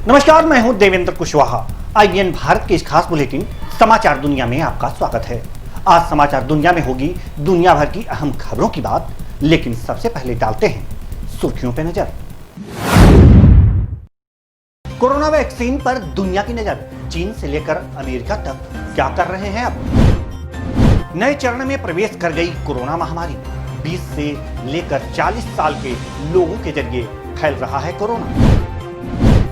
नमस्कार, मैं हूं देवेंद्र कुशवाहा। IBN भारत के इस खास बुलेटिन समाचार दुनिया में आपका स्वागत है। आज समाचार दुनिया में होगी दुनिया भर की अहम खबरों की बात, लेकिन सबसे पहले डालते हैं सुर्खियों पे नजर। कोरोना वैक्सीन पर दुनिया की नजर, चीन से लेकर अमेरिका तक क्या कर रहे हैं अब। नए चरण में प्रवेश कर गई कोरोना महामारी। 20 से लेकर 40 साल के लोगों के जरिए फैल रहा है कोरोना।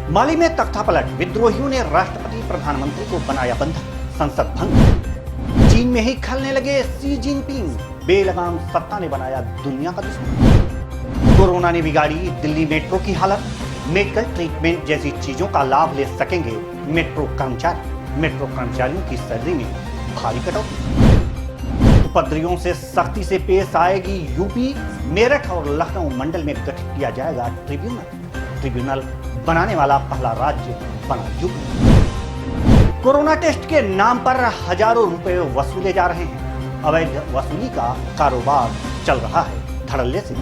माली में तख्तापलट, विद्रोहियों ने राष्ट्रपति प्रधानमंत्री को बनाया बंधक, संसद भंग। चीन में ही खलने लगे शी जिनपिंग, बेलगाम सत्ता ने बनाया दुनिया का दुश्मन। कोरोना ने बिगाड़ी दिल्ली मेट्रो की हालत, मेडिकल ट्रीटमेंट जैसी चीजों का लाभ ले सकेंगे मेट्रो कर्मचारी। मेट्रो कर्मचारियों की सैलरी में भारी कटौती। उपद्रवियों से सख्ती से पेश आएगी यूपी। मेरठ और लखनऊ मंडल में गठित किया जाएगा ट्रिब्यूनल बनाने वाला पहला राज्य बना यूपी। कोरोना टेस्ट के नाम पर हजारों रुपए वसूले जा रहे हैं। अवैध वसूली का कारोबार चल रहा है धड़ल्ले से।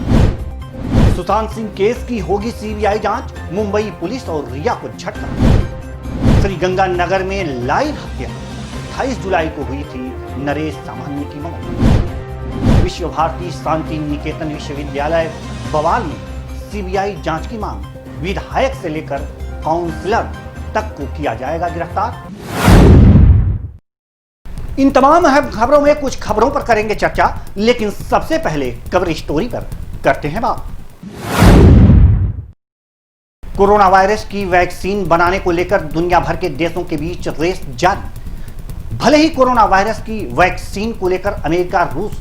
सुशांत सिंह केस की होगी CBI जांच, मुंबई पुलिस और रिया को झटका। श्रीगंगानगर में लाइव हत्या, 28 जुलाई को हुई थी नरेश सामान्य की मौत। विश्व भारती शांति निकेतन विश्वविद्यालय बवाल में CBI जांच की मांग, विधायक से लेकर काउंसलर तक को किया जाएगा गिरफ्तार। इन तमाम खबरों में कुछ खबरों पर करेंगे चर्चा, लेकिन सबसे पहले कवर स्टोरी पर करते हैं बात। कोरोना वायरस की वैक्सीन बनाने को लेकर दुनिया भर के देशों के बीच रेस जारी। भले ही कोरोना वायरस की वैक्सीन को लेकर अमेरिका, रूस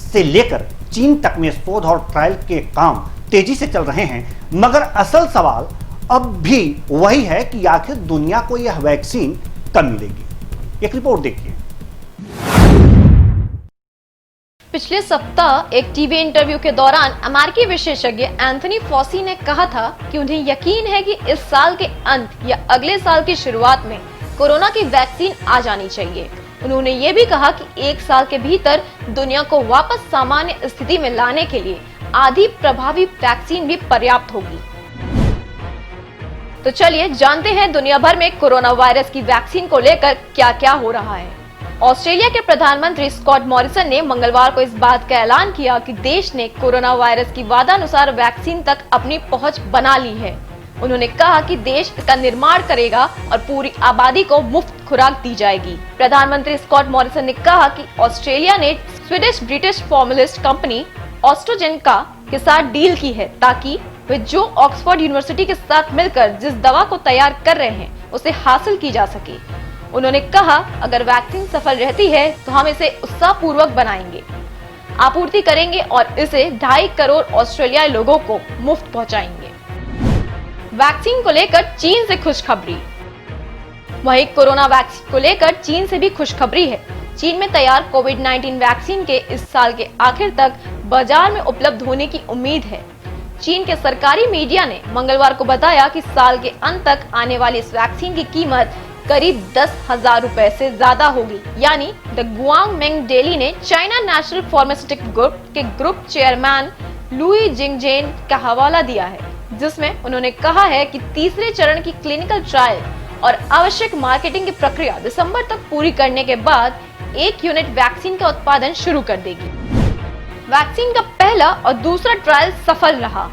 से लेकर चीन तक में शोध और ट्रायल के काम तेजी से चल रहे हैं, मगर असल सवाल अब भी वही है कि आखिर दुनिया को यह वैक्सीन कब मिलेगी। एक रिपोर्ट देखिए। पिछले सप्ताह एक टीवी इंटरव्यू के दौरान अमेरिकी विशेषज्ञ एंथनी फॉसी ने कहा था कि उन्हें यकीन है कि इस साल के अंत या अगले साल की शुरुआत में कोरोना की वैक्सीन आ जानी चाहिए। उन्होंने ये भी कहा कि एक साल के भीतर दुनिया को वापस सामान्य स्थिति में लाने के लिए आधी प्रभावी वैक्सीन भी पर्याप्त होगी। तो चलिए जानते हैं दुनिया भर में कोरोना वायरस की वैक्सीन को लेकर क्या क्या हो रहा है। ऑस्ट्रेलिया के प्रधानमंत्री स्कॉट मॉरिसन ने मंगलवार को इस बात का ऐलान किया कि देश ने कोरोना वायरस की वादानुसार वैक्सीन तक अपनी पहुंच बना ली है। उन्होंने कहा कि देश इसका निर्माण करेगा और पूरी आबादी को मुफ्त खुराक दी जाएगी। प्रधानमंत्री स्कॉट मॉरिसन ने कहा कि ऑस्ट्रेलिया ने Swedish British pharmacist company AstraZeneca के साथ डील की है ताकि वे जो ऑक्सफोर्ड यूनिवर्सिटी के साथ मिलकर जिस दवा को तैयार कर रहे हैं उसे हासिल की जा सके। उन्होंने कहा, अगर वैक्सीन सफल रहती है तो हम इसे उत्साहपूर्वक बनाएंगे, आपूर्ति करेंगे और इसे 2.5 करोड़ ऑस्ट्रेलियाई लोगों को मुफ्त पहुंचाएंगे। वैक्सीन को लेकर चीन से खुशखबरी। वहीं कोरोना वैक्सीन को लेकर चीन से भी खुशखबरी है। चीन में तैयार कोविड-19 वैक्सीन के इस साल के आखिर तक बाजार में उपलब्ध होने की उम्मीद है। चीन के सरकारी मीडिया ने मंगलवार को बताया कि साल के अंत तक आने वाली इस वैक्सीन की कीमत करीब 10,000 रुपए से ज्यादा होगी। यानी द गुआंगमिंग डेली ने चाइना नेशनल फार्मास्यूटिकल ग्रुप के ग्रुप चेयरमैन लुई जिंगजेन का हवाला दिया है, जिसमें उन्होंने कहा है कि तीसरे चरण की क्लिनिकल ट्रायल और आवश्यक मार्केटिंग की प्रक्रिया दिसंबर तक पूरी करने के बाद 1 यूनिट वैक्सीन का उत्पादन शुरू कर देगी। वैक्सीन का पहला और दूसरा ट्रायल सफल रहा।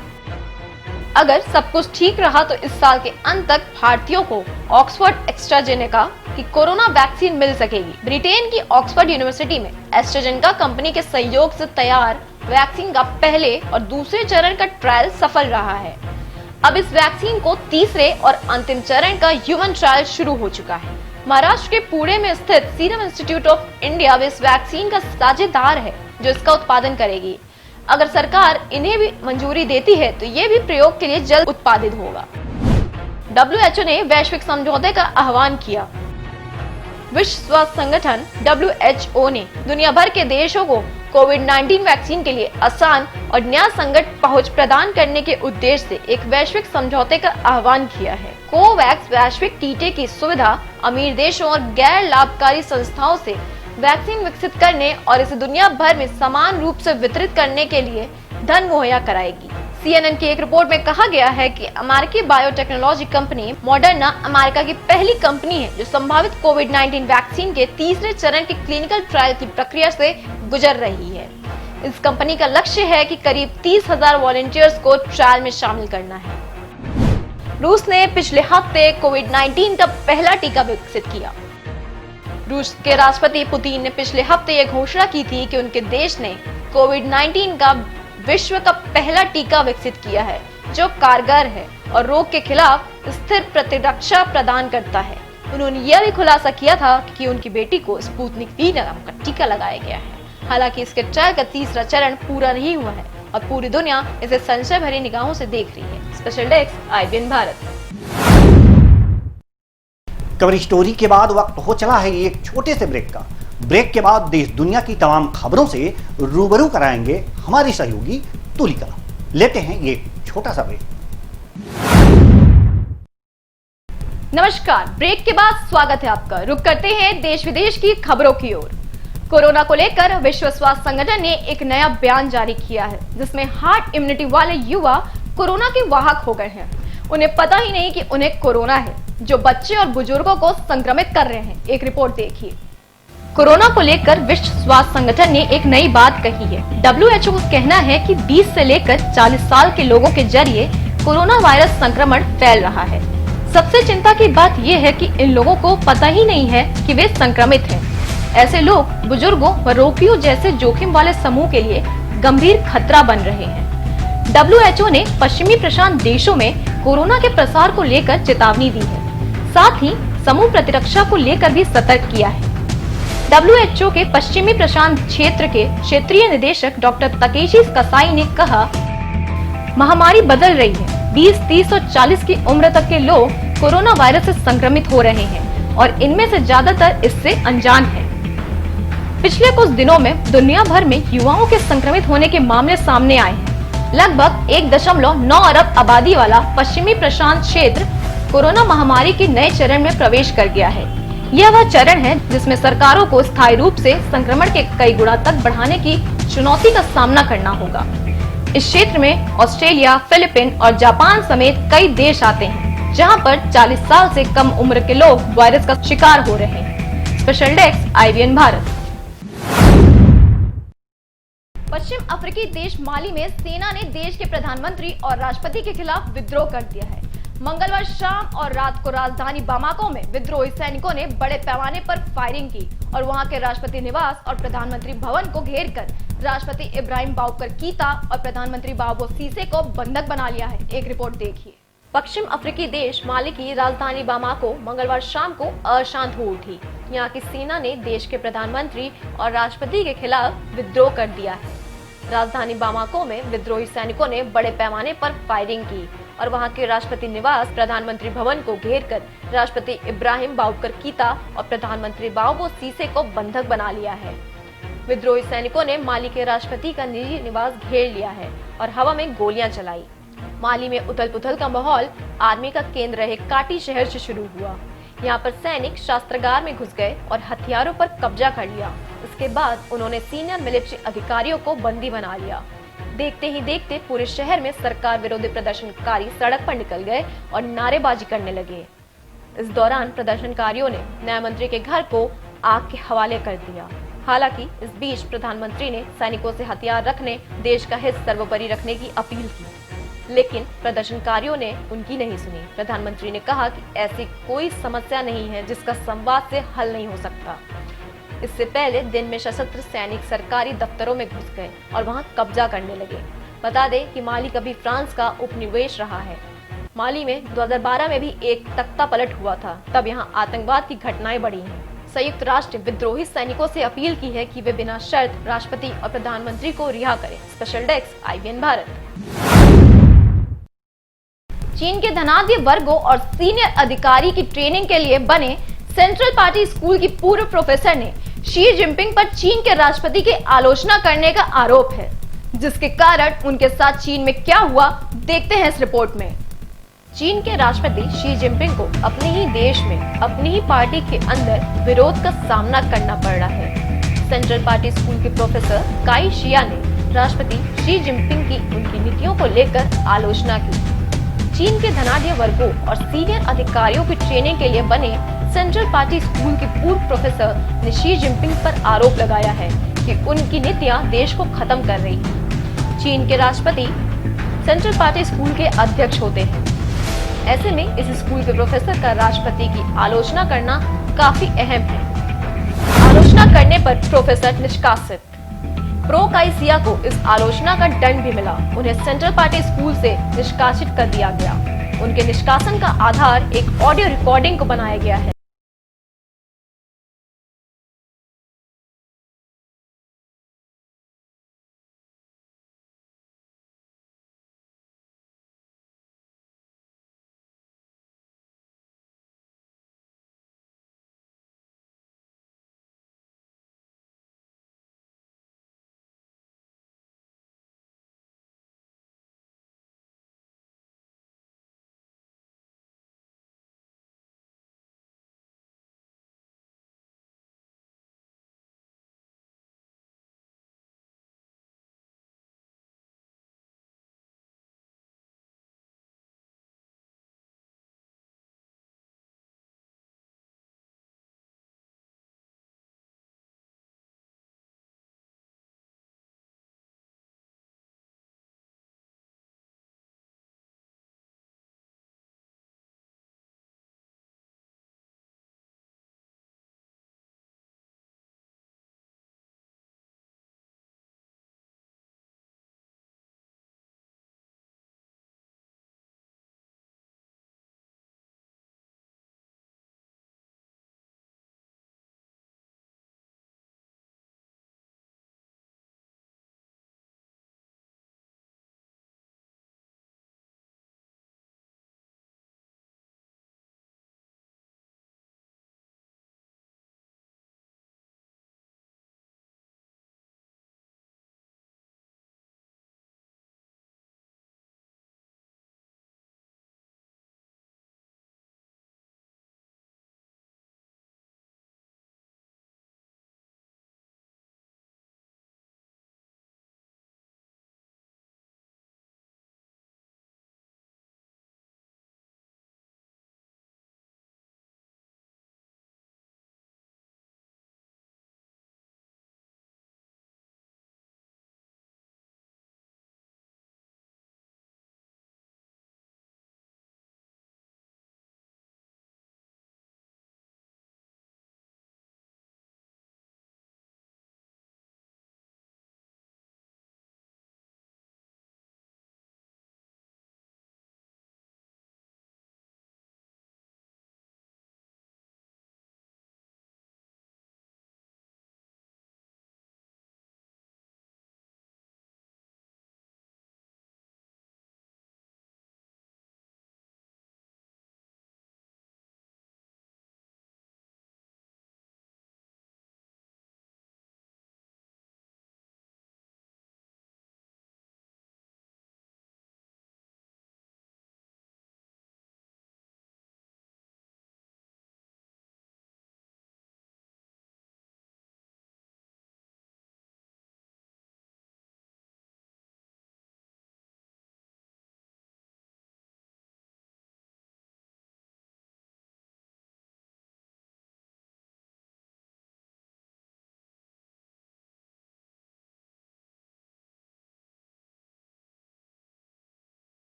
अगर सब कुछ ठीक रहा तो इस साल के अंत तक भारतीयों को ऑक्सफोर्ड एस्ट्राजेनेका की कोरोना वैक्सीन मिल सकेगी। ब्रिटेन की ऑक्सफोर्ड यूनिवर्सिटी में एस्ट्राजेनेका कंपनी के सहयोग से तैयार वैक्सीन का पहले और दूसरे चरण का ट्रायल सफल रहा है। अब इस वैक्सीन को तीसरे और अंतिम चरण का ह्यूमन ट्रायल शुरू हो चुका है। महाराष्ट्र के पुणे में स्थित सीरम इंस्टीट्यूट ऑफ इंडिया इस वैक्सीन का साझेदार है जो इसका उत्पादन करेगी। अगर सरकार इन्हें भी मंजूरी देती है तो ये भी प्रयोग के लिए जल्द उत्पादित होगा। WHO ने वैश्विक समझौते का आह्वान किया। विश्व स्वास्थ्य संगठन WHO ने दुनिया भर के देशों को कोविड-19 वैक्सीन के लिए आसान और न्यायसंगत पहुंच प्रदान करने के उद्देश्य से एक वैश्विक समझौते का आह्वान किया है। कोवैक्स वैश्विक टीके की सुविधा अमीर देशों और गैर लाभकारी संस्थाओं से वैक्सीन विकसित करने और इसे दुनिया भर में समान रूप से वितरित करने के लिए धन मुहैया कराएगी। CNN की एक रिपोर्ट में कहा गया है कि अमेरिकी बायोटेक्नोलॉजी कंपनी मॉडर्ना अमेरिका की पहली कंपनी है जो संभावित कोविड-19 वैक्सीन के तीसरे चरण की क्लिनिकल ट्रायल की प्रक्रिया से गुजर रही है। इस कंपनी का लक्ष्य है कि करीब 30,000 वॉलंटियर्स को ट्रायल में शामिल करना है। रूस ने पिछले हफ्ते कोविड-19 का पहला टीका विकसित किया। रूस के राष्ट्रपति पुतिन ने पिछले हफ्ते यह घोषणा की थी कि उनके देश ने कोविड-19 का विश्व का पहला टीका विकसित किया है जो कारगर है और रोग के खिलाफ स्थिर प्रतिरक्षा प्रदान करता है। उन्होंने यह भी खुलासा किया था कि उनकी बेटी को स्पुतनिक V नाम का टीका लगाया गया है। हालांकि इसके ट्रायल का तीसरा चरण पूरा नहीं हुआ है और पूरी दुनिया इसे संशय भरी निगाहों से देख रही है। Special desk IBN Bharat. Coverage story के बाद वक्त हो चला है एक छोटे से ब्रेक का। ब्रेक के बाद देश दुनिया की तमाम खबरों से रूबरू कराएंगे हमारी सहयोगी तुलिका। लेते हैं ये छोटा सा ब्रेक। नमस्कार, ब्रेक के बाद स्वागत है आपका। रुक करते हैं देश विदेश की खबरों की ओर। कोरोना को लेकर विश्व स्वास्थ्य संगठन ने एक नया बयान जारी किया है जिसमें हार्ट इम्यूनिटी वाले युवा कोरोना के वाहक हो गए हैं। उन्हें पता ही नहीं कि उन्हें कोरोना है, जो बच्चे और बुजुर्गों को संक्रमित कर रहे हैं। एक रिपोर्ट देखिए। कोरोना को लेकर विश्व स्वास्थ्य संगठन ने एक नई बात कही है। WHO का कहना है कि 20 से लेकर 40 साल के लोगों के जरिए कोरोना वायरस संक्रमण फैल रहा है। सबसे चिंता की बात यह है कि इन लोगों को पता ही नहीं है कि वे संक्रमित हैं। ऐसे लोग बुजुर्गों व रोगियों जैसे जोखिम वाले समूह के लिए गंभीर खतरा बन रहे हैं। WHO ने पश्चिमी प्रशांत देशों में कोरोना के प्रसार को लेकर चेतावनी दी है, साथ ही समूह प्रतिरक्षा को लेकर भी सतर्क किया है। WHO के पश्चिमी प्रशांत क्षेत्र के क्षेत्रीय निदेशक डॉक्टर तकेशी कसाई ने कहा, महामारी बदल रही है। 20, 30 और 40 की उम्र तक के लोग कोरोना वायरस से संक्रमित हो रहे हैं और इनमें से ज्यादातर इससे अनजान हैं। पिछले कुछ दिनों में दुनिया भर में युवाओं के संक्रमित होने के मामले सामने आए हैं। लगभग 1.9 अरब आबादी वाला पश्चिमी प्रशांत क्षेत्र कोरोना महामारी के नए चरण में प्रवेश कर गया है। यह वह चरण है जिसमें सरकारों को स्थायी रूप से संक्रमण के कई गुना तक बढ़ाने की चुनौती का सामना करना होगा। इस क्षेत्र में ऑस्ट्रेलिया, फिलीपीन और जापान समेत कई देश आते हैं, जहां पर 40 साल से कम उम्र के लोग वायरस का शिकार हो रहे हैं। Special desk IBN Bharat. पश्चिम अफ्रीकी देश माली में सेना ने देश के प्रधानमंत्री और राष्ट्रपति के खिलाफ विद्रोह कर दिया है। मंगलवार शाम और रात को राजधानी बामाको में विद्रोही सैनिकों ने बड़े पैमाने पर फायरिंग की और वहां के राष्ट्रपति निवास और प्रधानमंत्री भवन को घेरकर राष्ट्रपति इब्राहिम बाउकर कीता और प्रधानमंत्री बाबो सीसे को बंधक बना लिया है। एक रिपोर्ट देखिए। पश्चिम अफ्रीकी देश माली की राजधानी बामाको मंगलवार शाम को अशांत हो उठी। यहाँ की सेना ने देश के प्रधानमंत्री और राष्ट्रपति के खिलाफ विद्रोह कर दिया है। राजधानी बामाको में विद्रोही सैनिकों ने बड़े पैमाने पर फायरिंग की और वहां के राष्ट्रपति निवास, प्रधानमंत्री भवन को घेरकर राष्ट्रपति इब्राहिम बाउकर कीता और प्रधानमंत्री बाबो सीसे को बंधक बना लिया है। विद्रोही सैनिकों ने माली के राष्ट्रपति का निजी निवास घेर लिया है और हवा में गोलियां चलाई। माली में उथल-पुथल का माहौल आर्मी का केंद्र रहे काटी शहर से शुरू हुआ। यहाँ पर सैनिक शस्त्रागार में घुस गए और हथियारों पर कब्जा कर लिया। इसके बाद उन्होंने सीनियर मिलिट्री अधिकारियों को बंदी बना लिया। देखते ही देखते पूरे शहर में सरकार विरोधी प्रदर्शनकारी सड़क पर निकल गए और नारेबाजी करने लगे। इस दौरान प्रदर्शनकारियों ने न्याय मंत्री के घर को आग के हवाले कर दिया। हालांकि इस बीच प्रधानमंत्री ने सैनिकों से हथियार रखने, देश का हित सर्वोपरि रखने की अपील की, लेकिन प्रदर्शनकारियों ने उनकी नहीं सुनी। प्रधानमंत्री ने कहा कि ऐसी कोई समस्या नहीं है जिसका संवाद से हल नहीं हो सकता। इससे पहले दिन में सशस्त्र सैनिक सरकारी दफ्तरों में घुस गए और वहां कब्जा करने लगे। बता दें कि माली कभी फ्रांस का उपनिवेश रहा है। माली में 2012 में भी एक तख्ता पलट हुआ था, तब यहां आतंकवाद की घटनाएं बढ़ी हैं। संयुक्त राष्ट्र विद्रोही सैनिकों से अपील की है कि वे बिना शर्त राष्ट्रपति और प्रधानमंत्री को रिहा करें। Special desk IBN Bharat. चीन के धनाढ्य वर्गों और सीनियर अधिकारी की ट्रेनिंग के लिए बने सेंट्रल पार्टी स्कूल की पूर्व प्रोफेसर ने शी जिनपिंग पर चीन के राष्ट्रपति की आलोचना करने का आरोप है, जिसके कारण उनके साथ चीन में क्या हुआ देखते हैं इस रिपोर्ट में। चीन के राष्ट्रपति शी जिनपिंग को अपने ही देश में अपनी ही पार्टी के अंदर विरोध का सामना करना पड़ रहा है। सेंट्रल पार्टी स्कूल के प्रोफेसर काई शिया ने राष्ट्रपति शी जिनपिंग की उनकी नीतियों को लेकर आलोचना की। चीन के धनाढ्य वर्गों और सीनियर अधिकारियों की ट्रेनिंग के लिए बने सेंट्रल पार्टी स्कूल के पूर्व प्रोफेसर ने शी जिनपिंग पर आरोप लगाया है कि उनकी नीतियां देश को खत्म कर रही हैं। चीन के राष्ट्रपति सेंट्रल पार्टी स्कूल के अध्यक्ष होते हैं। ऐसे में इस स्कूल के प्रोफेसर का राष्ट्रपति की आलोचना करना काफी अहम है। आलोचना करने पर प्रोफेसर निष्कासित। प्रो काइसिया को इस आलोचना का दंड भी मिला। उन्हें सेंट्रल पार्टी स्कूल से निष्कासित कर दिया गया। उनके निष्कासन का आधार एक ऑडियो रिकॉर्डिंग को बनाया गया है।